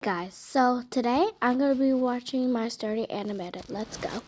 Guys, so today I'm going to be watching my story animated. Let's go.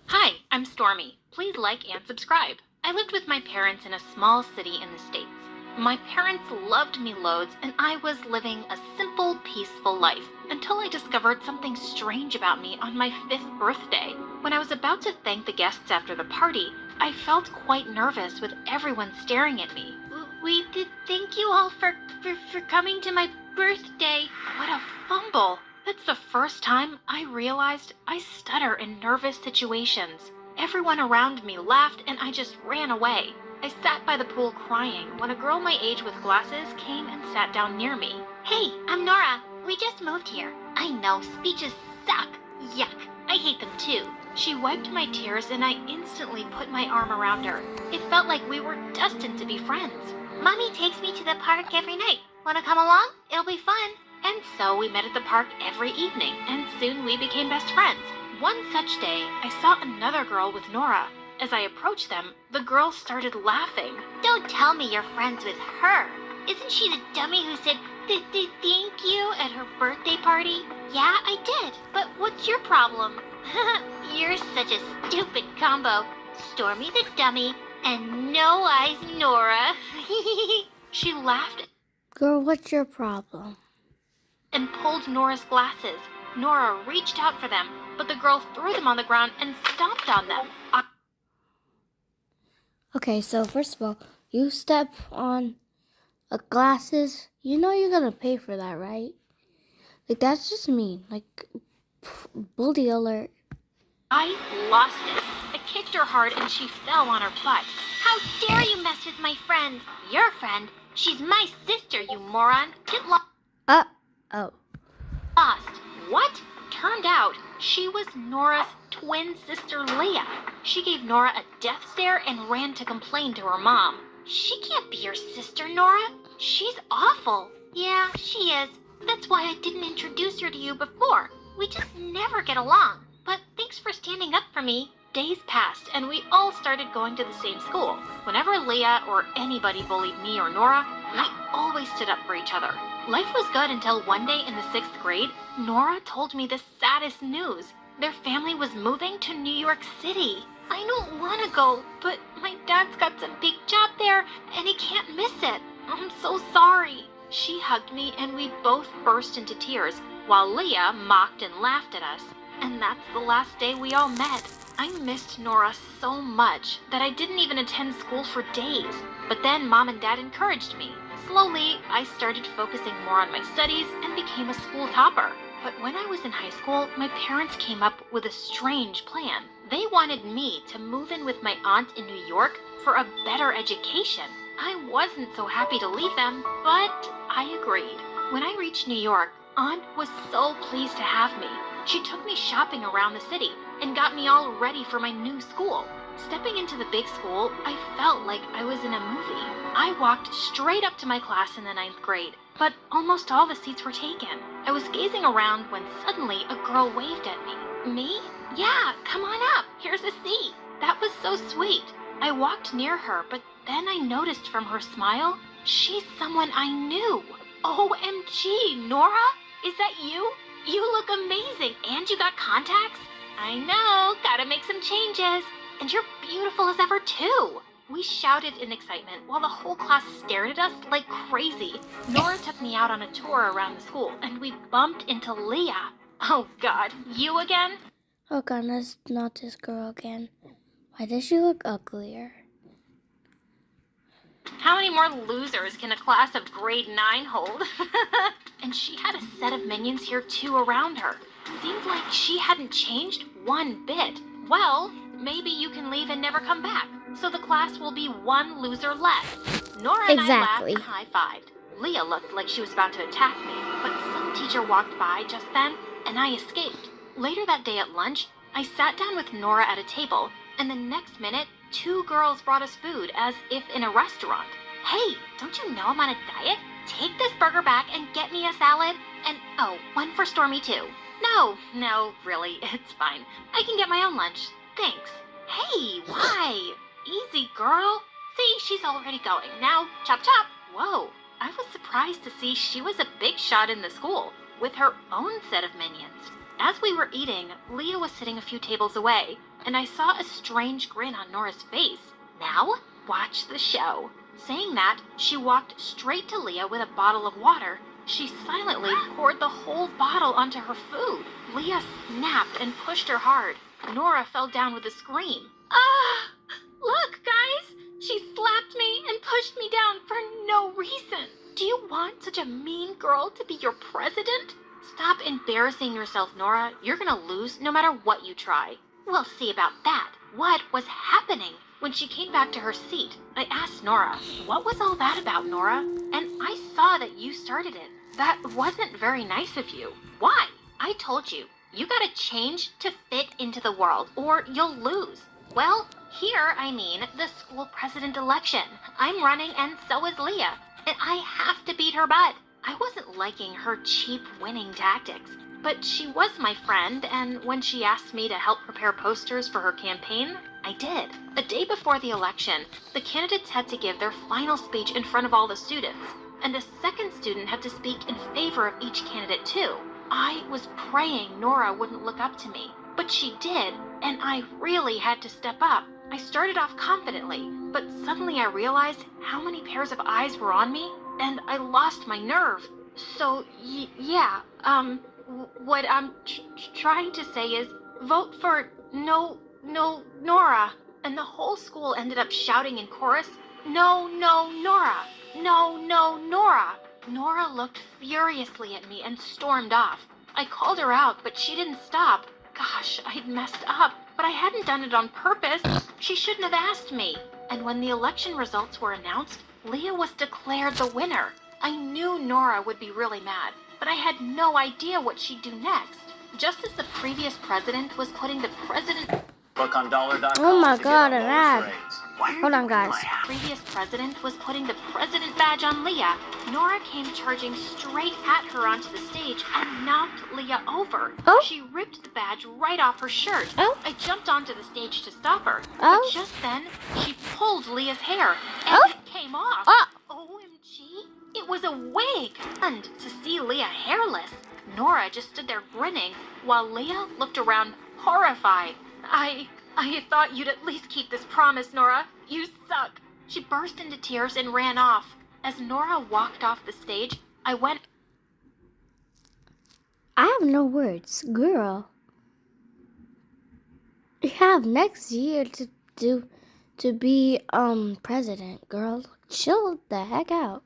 Hi, I'm Stormy. Please like and subscribe. I lived with my parents in a small city in the States. My parents loved me loads, and I was living a simple, peaceful life until I discovered something strange about me on my 5th birthday. When I was about to thank the guests after the party, I felt quite nervous with everyone staring at me. We did thank you all for coming to my birthday. What a fumble. That's the first time I realized I stutter in nervous situations. Everyone around me laughed and I just ran away. I sat by the pool crying when a girl my age with glasses came and sat down near me. Hey, I'm Nora. We just moved here. I know, speeches suck. Yuck. I hate them too. She wiped my tears and I instantly put my arm around her. It felt like we were destined to be friends. Mommy takes me to the park every night. Wanna come along? It'll be fun. And so we met at the park every evening, and soon we became best friends. One such day, I saw another girl with Nora. As I approached them, the girl started laughing. Don't tell me you're friends with her. Isn't she the dummy who said thank you at her birthday party? Yeah, I did. But what's your problem? You're such a stupid combo. Stormy the dummy and No Eyes Nora. She laughed Girl, what's your problem? and pulled Nora's glasses. Nora reached out for them, but the girl threw them on the ground and stomped on them. Okay, so first of all, you step on glasses. You know you're going to pay for that, right? Like, that's just mean. Like, bully alert. I lost it. I kicked her hard and she fell on her butt. How dare you mess with my friend? Your friend? She's my sister, you moron. Get Oh. lost. What? Turned out she was Nora's twin sister, Leah. She gave Nora a death stare and ran to complain to her mom. She can't be your sister, Nora. She's awful. Yeah, she is. That's why I didn't introduce her to you before. We just never get along. But thanks for standing up for me. Days passed, and we all started going to the same school. Whenever Leah or anybody bullied me or Nora, we always stood up for each other. Life was good until one day in the 6th grade, Nora told me the saddest news. Their family was moving to New York City. I don't want to go, but my dad's got some big job there, and he can't miss it. I'm so sorry. She hugged me, and we both burst into tears, while Leah mocked and laughed at us. And that's the last day we all met. I missed Nora so much that I didn't even attend school for days. But then Mom and Dad encouraged me. Slowly, I started focusing more on my studies and became a school topper. But when I was in high school, my parents came up with a strange plan. They wanted me to move in with my aunt in New York for a better education. I wasn't so happy to leave them, but I agreed. When I reached New York, Aunt was so pleased to have me. She took me shopping around the city and got me all ready for my new school. Stepping into the big school, I felt like I was in a movie. I walked straight up to my class in the 9th grade, but almost all the seats were taken. I was gazing around when suddenly a girl waved at me. Me? Yeah, come on up. Here's a seat. That was so sweet. I walked near her, but then I noticed from her smile, she's someone I knew. OMG, Nora? Is that you? You look amazing, and you got contacts? I know, gotta make some changes. And you're beautiful as ever, too. We shouted in excitement while the whole class stared at us like crazy. Nora took me out on a tour around the school, and we bumped into Leah. Oh, God, you again? Oh, goodness, not this girl again. Why does she look uglier? How many more losers can a class of grade 9 hold? And she had a set of minions here too around her. Seemed like she hadn't changed one bit. Well, maybe you can leave and never come back, so the class will be one loser less. Nora and I laughed and high-fived. Leah looked like she was about to attack me, but some teacher walked by just then, and I escaped. Later that day at lunch, I sat down with Nora at a table, and the next minute, 2 girls brought us food as if in a restaurant. Hey, don't you know I'm on a diet? Take this burger back and get me a salad. And, oh, one for Stormy too. No, really, it's fine. I can get my own lunch. Thanks. Hey, why? Easy, girl. See, she's already going. Now, chop chop. Whoa, I was surprised to see she was a big shot in the school, with her own set of minions. As we were eating, Leah was sitting a few tables away, and I saw a strange grin on Nora's face. Now, watch the show. Saying that, she walked straight to Leah with a bottle of water. She silently poured the whole bottle onto her food. Leah snapped and pushed her hard. Nora fell down with a scream. Ah! Look, guys! She slapped me and pushed me down for no reason. Do you want such a mean girl to be your president? Stop embarrassing yourself, Nora. You're gonna lose no matter what you try. We'll see about that. What was happening? When she came back to her seat, I asked Nora, what was all that about, Nora? And I saw that you started it. That wasn't very nice of you. Why? I told you, you gotta change to fit into the world, or you'll lose. Well, here I mean the school president election. I'm running and so is Leah, and I have to beat her butt. I wasn't liking her cheap winning tactics, but she was my friend, and when she asked me to help prepare posters for her campaign, I did. The day before the election, the candidates had to give their final speech in front of all the students, and a second student had to speak in favor of each candidate too. I was praying Nora wouldn't look up to me, but she did, and I really had to step up. I started off confidently, but suddenly I realized how many pairs of eyes were on me, and I lost my nerve. So, what I'm trying to say is, vote for Nora. And the whole school ended up shouting in chorus, no, Nora. No, Nora. Nora looked furiously at me and stormed off. I called her out, but she didn't stop. Gosh, I'd messed up, but I hadn't done it on purpose. She shouldn't have asked me. And when the election results were announced, Leah was declared the winner. I knew Nora would be really mad, but I had no idea what she'd do next. Just as the previous president was putting the president... Look on dollar.com. Oh my God, an an ad. Hold on, guys. Previous president was putting the president badge on Leah. Nora came charging straight at her onto the stage and knocked Leah over. Oh. She ripped the badge right off her shirt. Oh. I jumped onto the stage to stop her. Oh. But just then, she pulled Leah's hair and Oh. it came off. Oh. OMG, it was a wig. And to see Leah hairless, Nora just stood there grinning while Leah looked around horrified. I thought you'd at least keep this promise, Nora. You suck. She burst into tears and ran off. As Nora walked off the stage, I went... I have no words, girl. You have next year to be president, girl. Chill the heck out.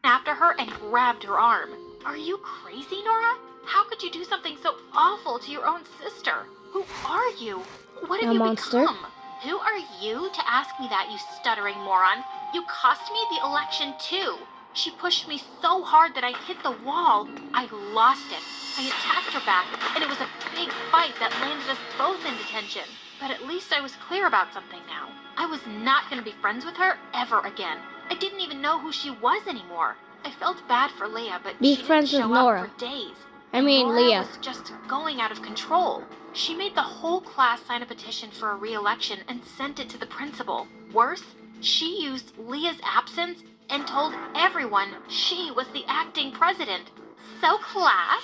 after her and grabbed her arm. Are you crazy, Nora? How could you do something so awful to your own sister? Who are you? What have A you monster. become? Who are you to ask me that, you stuttering moron? You cost me the election, too. She pushed me so hard that I hit the wall. I lost it. I attacked her back, and it was a big fight that landed us both in detention. But at least I was clear about something now. I was not going to be friends with her ever again. I didn't even know who she was anymore. I felt bad for Leah, but Be she friends didn't with show Nora. up for days. I mean, Nora Leah. was just going out of control. She made the whole class sign a petition for a re-election and sent it to the principal. Worse, she used Leah's absence and told everyone she was the acting president. So class,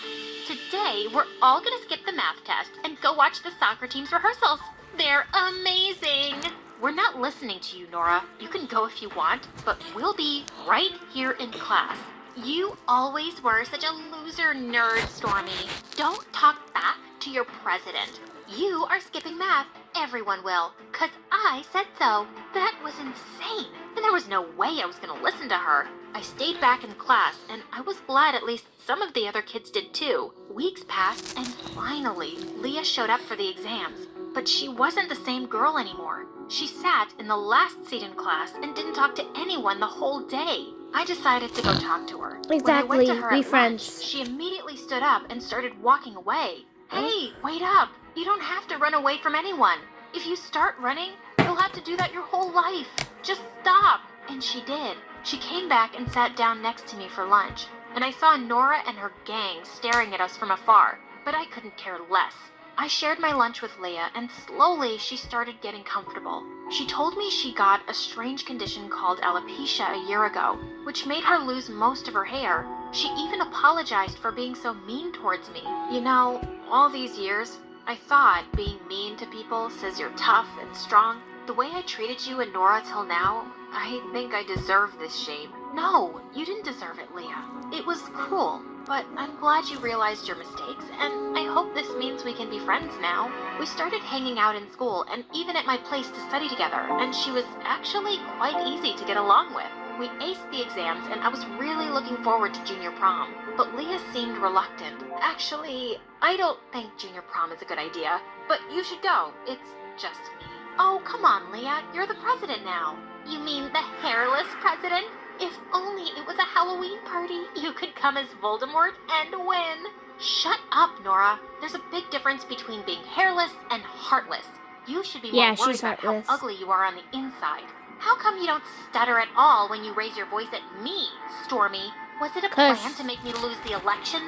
today we're all gonna skip the math test and go watch the soccer team's rehearsals. They're amazing! We're not listening to you, Nora. You can go if you want, but we'll be right here in class. You always were such a loser nerd, Stormy. Don't talk back to your president. You are skipping math. Everyone will, 'cause I said so. That was insane, and there was no way I was gonna listen to her. I stayed back in class, and I was glad at least some of the other kids did too. Weeks passed, and finally, Leah showed up for the exams. But she wasn't the same girl anymore. She sat in the last seat in class and didn't talk to anyone the whole day. I decided to go talk to her. When I went Exactly, to her be at friends. lunch, she immediately stood up and started walking away. Hey, wait up. You don't have to run away from anyone. If you start running, you'll have to do that your whole life. Just stop. And she did. She came back and sat down next to me for lunch. And I saw Nora and her gang staring at us from afar, but I couldn't care less. I shared my lunch with Leah, and slowly she started getting comfortable. She told me she got a strange condition called alopecia a year ago, which made her lose most of her hair. She even apologized for being so mean towards me. You know, all these years, I thought being mean to people says you're tough and strong. The way I treated you and Nora till now, I think I deserve this shame. No, you didn't deserve it, Leah. It was cruel, but I'm glad you realized your mistakes, and I hope this means we can be friends now. We started hanging out in school and even at my place to study together, and she was actually quite easy to get along with. We aced the exams, and I was really looking forward to junior prom, but Leah seemed reluctant. Actually, I don't think junior prom is a good idea, but you should go. It's just me. Oh, come on, Leah. You're the president now. You mean the hairless president? If only it was a Halloween party, you could come as Voldemort and win. Shut up, Nora. There's a big difference between being hairless and heartless. You should be more worried about how ugly you are on the inside. How come you don't stutter at all when you raise your voice at me, Stormy? Was it a plan to make me lose the election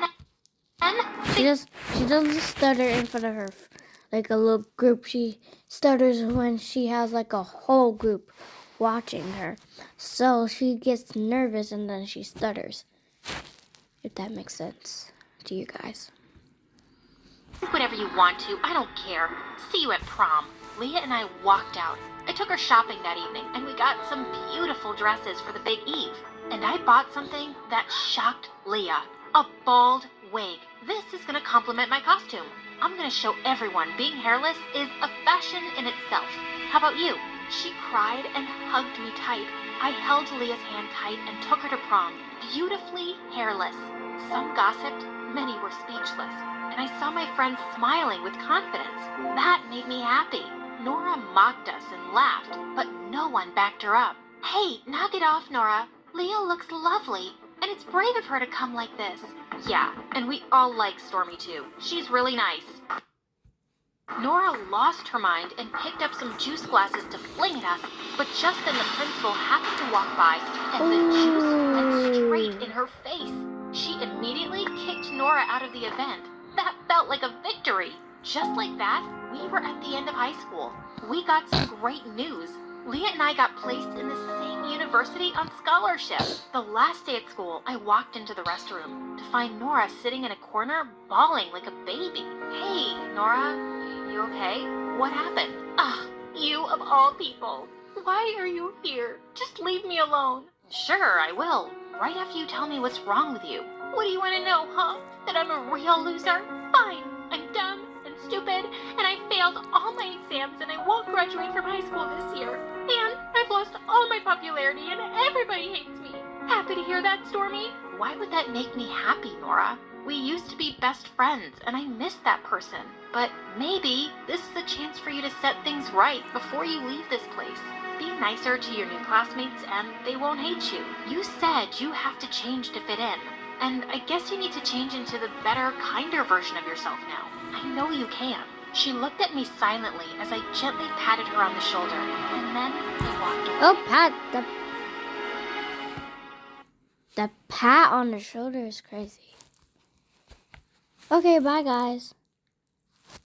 then? She doesn't stutter in front of her, like a little group. She stutters when she has like a whole group watching her. So she gets nervous and then she stutters. If that makes sense to you guys. Whatever you want to, I don't care. See you at prom. Leah and I walked out. I took her shopping that evening, and we got some beautiful dresses for the big eve. And I bought something that shocked Leah. A bald wig. This is gonna complement my costume. I'm gonna show everyone being hairless is a fashion in itself. How about you? She cried and hugged me tight. I held Leah's hand tight and took her to prom, beautifully hairless. Some gossiped, many were speechless, and I saw my friends smiling with confidence. That made me happy. Nora mocked us and laughed, but no one backed her up. Hey, knock it off, Nora. Leah looks lovely, and it's brave of her to come like this. Yeah, and we all like Stormy too. She's really nice. Nora lost her mind and picked up some juice glasses to fling at us, but just then the principal happened to walk by, and the juice went straight in her face. She immediately kicked Nora out of the event. That felt like a victory. Just like that, we were at the end of high school. We got some great news. Leah and I got placed in the same university on scholarship. The last day at school, I walked into the restroom to find Nora sitting in a corner, bawling like a baby. Hey, Nora, you okay? What happened? You of all people. Why are you here? Just leave me alone. Sure, I will. Right after you tell me what's wrong with you. What do you want to know, huh? That I'm a real loser? Fine. I'm dumb and stupid, and I failed all my exams, and I won't graduate from high school this year. And I've lost all my popularity, and everybody hates me. Happy to hear that, Stormy? Why would that make me happy, Nora? We used to be best friends, and I miss that person. But maybe this is a chance for you to set things right before you leave this place. Be nicer to your new classmates, and they won't hate you. You said you have to change to fit in. And I guess you need to change into the better, kinder version of yourself now. I know you can. She looked at me silently as I gently patted her on the shoulder, and then I walked away. Oh, pat. The pat on the shoulder is crazy. Okay, bye guys.